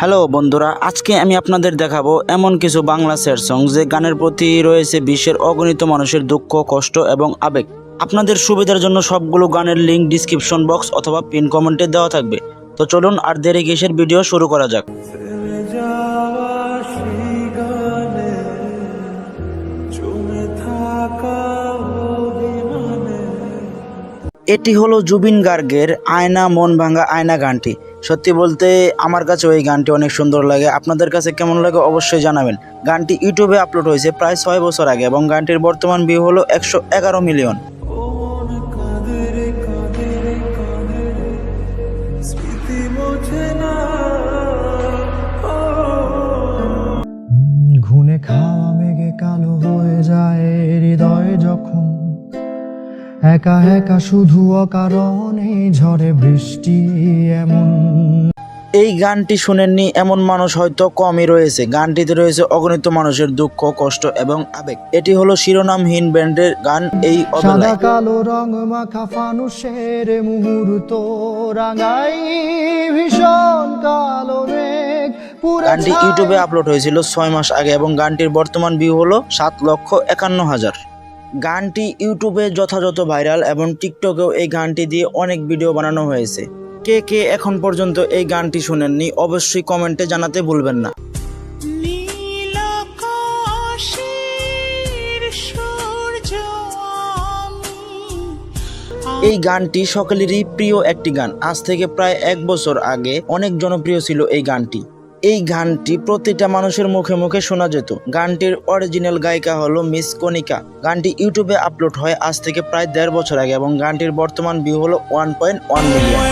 Hello বন্ধুরা, আজকে আমি আপনাদের দেখাবো এমন কিছু বাংলা স্যাড সং যে গানের প্রতি রয়েছে বিশ্বের অগণিত মানুষের দুঃখ, কষ্ট এবং আবেগ। আপনাদের সুবিধার জন্য সবগুলো গানের লিঙ্ক ডিসক্রিপশন বক্স অথবা পিন কমেন্টে দেওয়া থাকবে। তো চলুন আর দেরি কিসের, ভিডিও শুরু করা যাক। এটি হলো জুবিন গার্গের আয়না মন ভাঙা আয়না গানটি। সত্যি বলতে আমার কাছে ওই গানটি অনেক সুন্দর লাগে। আপনাদের কাছে কেমন লাগে অবশ্যই জানাবেন। গানটি ইউটিউবে আপলোড হয়েছে প্রায় 6 বছর আগে এবং গানটির বর্তমান ভিউ হলো 111 মিলিয়ন। ঘুনে খাওয়া মেঘে কালো হয়ে যায় হৃদয় যখন একা একা শুধু অকারণে ঝরে বৃষ্টি এমন। এই গানটি শুনেননি এমন মানুষ হয়তো কমই রয়েছে। গানটিতে রয়েছে অগণিত মানুষের দুঃখ, কষ্ট এবং আবেগ। এটি হলো শিরোনামহীন ব্যান্ডের গান এই অবলায়। সাদা কালো রং মাখা ফানুষের মুহূর্ত রাঙাই ভীষণ কালো মেঘ। গানটি ইউটিউবে আপলোড হয়েছিল 6 মাস আগে এবং গানটির বর্তমান ভিউ হলো 7,51,000। গানটি ইউটিউবে যথাযথ ভাইরাল এবং টিকটকেও এই গানটি দিয়ে অনেক ভিডিও বানানো হয়েছে। কে কে এখন পর্যন্ত এই গানটি শুনেননি অবশ্যই কমেন্টে জানাতে ভুলবেন না। এই গানটি সকলেরই প্রিয় একটি গান। আজ থেকে প্রায় 1 বছর আগে অনেক জনপ্রিয় ছিল এই গানটি। এই গানটি প্রতিটা মানুষের মুখে মুখে শোনা যেত। গানটির অরিজিনাল গায়িকা হলো মিস কণিকা। গানটি ইউটিউবে আপলোড হয় আজ থেকে প্রায় 1.5 বছর আগে এবং গানটির বর্তমান ভিউ হলো 1.1 মিলিয়ন।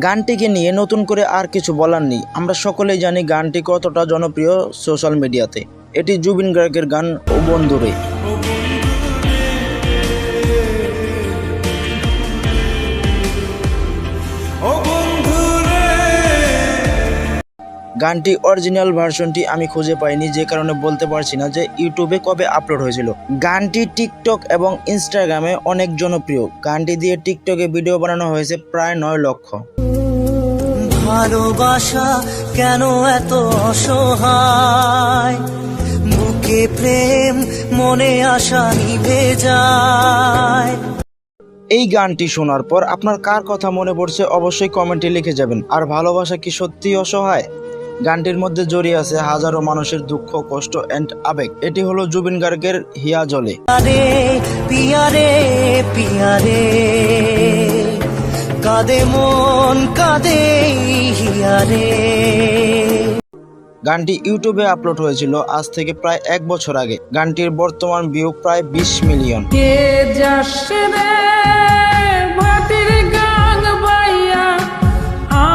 গানটিকে নিয়ে নতুন করে আর কিছু বলার নেই। আমরা সকলেই জানি গানটি কতটা জনপ্রিয় সোশ্যাল মিডিয়াতে। এটি জুবিন গার্গের গান ও বন্ধুরে। গানটি অরিজিনাল ভার্সনটি আমি খুঁজে পাইনি, যে কারণে বলতে পারছি না যে ইউটিউবে কবে আপলোড হয়েছিল। গানটি টিকটক এবং ইনস্টাগ্রামে অনেক জনপ্রিয়। গানটি দিয়ে টিকটকে ভিডিও বানানো হয়েছে প্রায় 9 লক্ষ। ভালোবাসা কেন এত অসহায়, বুকে প্রেম মনে আশা নিভে যায়। এই গানটি শোনার পর আপনার কার কথা মনে পড়ছে অবশ্যই কমেন্টে লিখে যাবেন। আর ভালোবাসা কি সত্যি অসহায়? গানটির মধ্যে জড়িয়ে আছে হাজারো মানুষের দুঃখ, কষ্ট এন্ড আবেগ। এটি হলো জুবিন গার্গের হিয়া জলে। পিয়ারে পিয়ারে কাঁদে মন কাঁদে হিয়ারে। গানটি ইউটিউবে আপলোড হয়েছিল আজ থেকে প্রায় 1 বছর আগে। গানটির বর্তমান ভিউ প্রায় 20 মিলিয়ন।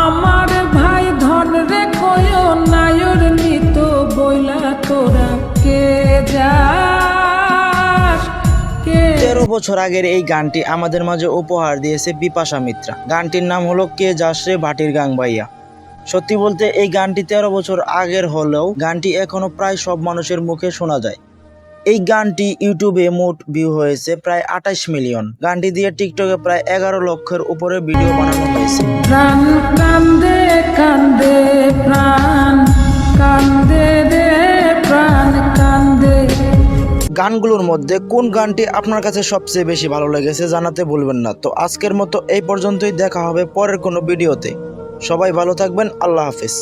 আমার ভাই ধন রে কয় নায়র নিত বইলা তোরা কে যাস। 13 বছর আগের এই গানটি আমাদের মাঝে উপহার দিয়েছে বিপাশা মিত্রা। গানটির নাম হলো কে যাস রে ভাটির গাং বাইয়া। সত্যি বলতে এই গানটি 13 বছর আগের হলেও গানটি এখনো প্রায় সব মানুষের মুখে শোনা যায়। এই গানটি ইউটিউবে মোট ভিউ হয়েছে প্রায় 28 মিলিয়ন। গানটি দিয়ে টিকটকে প্রায় 11 লক্ষের উপরে ভিডিও বানানো হয়েছে। প্রাণ কান্দে কান্দে প্রাণ কান্দে রে প্রাণ কান্দে। গানগুলোর মধ্যে কোন গানটি আপনার কাছে সবচেয়ে বেশি ভালো লেগেছে জানাতে ভুলবেন না। তো আজকের মতো এই পর্যন্তই, দেখা হবে পরের কোনো ভিডিওতে। সবাই ভালো থাকবেন, আল্লাহ হাফেজ।